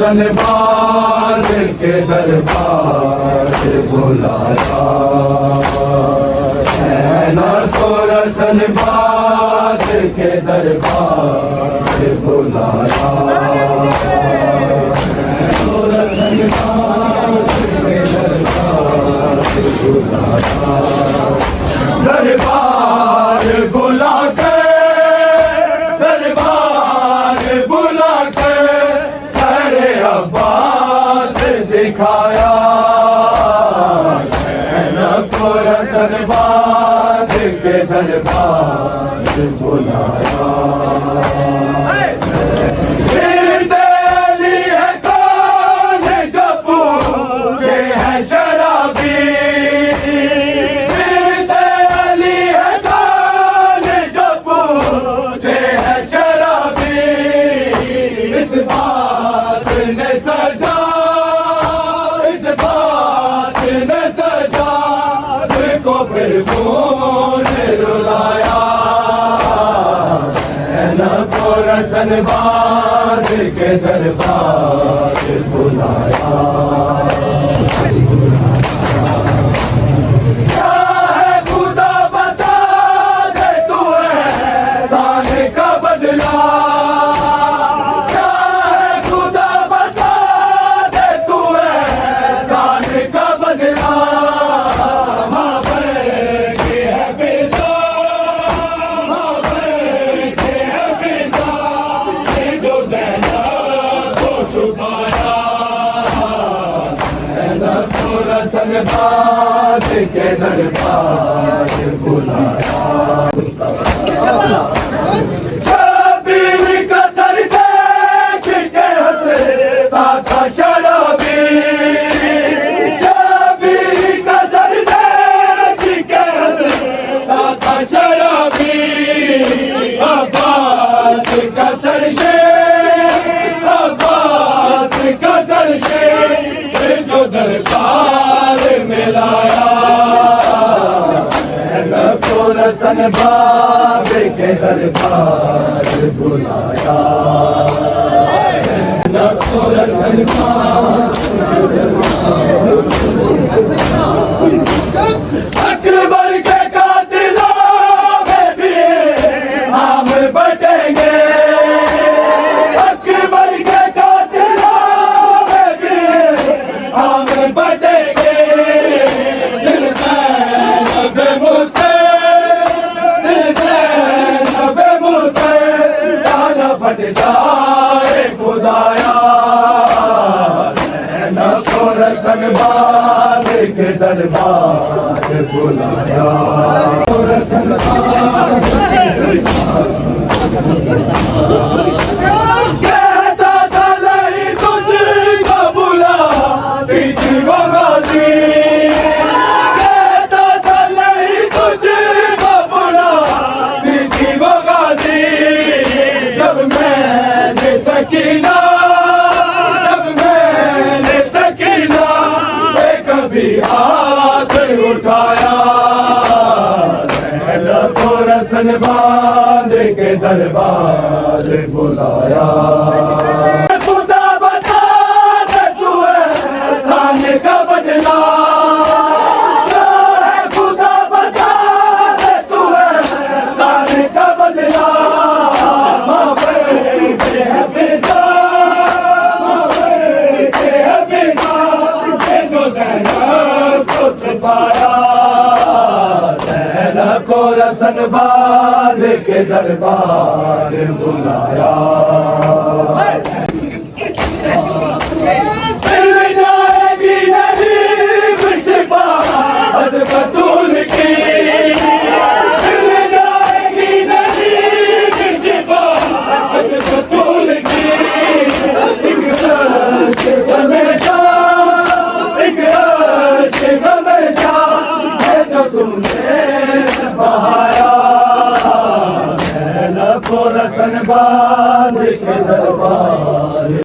सनबाज के दरबार बुलाया, नैना को रसनबाज के दरबार बुलाया, दरबार बुला कर, दरबार बुला कर सरे अब्बास दिखाया, नैना को रसनबाज के दरबार बुलाया। रसनबाज के दरबार बुलाया, क्या है खुदा बता दे तू एहसान का बदला, क्या है खुदा बता दे तू एहसान का बदला, माँ बहन की है फिजा, माँ बहन की है फिजा, छुपाया, रसनबाज के दरबार बुलाया। शबीर का सर देख के हंसता था शराबी, शबीर का सर देख के हंसता था शराबी, अब्बास का सर जो दरबार में लाया, को रसनबाज के दरबार बुलाया, को रसनबाज अकबर के कातिलों में भी हम बटेंगे, अकबर के कातिलों में भी हम बटेंगे, दिल से नबे मुझसे, दिल से नबे मुझसे डाला बट जाए खुदाया, नैना को रसनबाज के दरबार बुलाया, रसनबाज कहता था नहीं तुझको बुला दीजिए वो गाजी, कहता था नहीं तुझको बुला दीजिए वो गाजी, जब मैंने सकीना, जब मैंने सकीना पे कभी हाथ उठाया, नैना को रसनबाज के दरबार बुलाया, खुदा बता दे तू एहसान का बदला, क्या है खुदा बता दे तू एहसान का बदला, माँ बहन के है फिजा, माँ बहन के है फिजा, जो ज़ैनब को छुपाया, नैना को रसनबाज के दरबार बुलाया।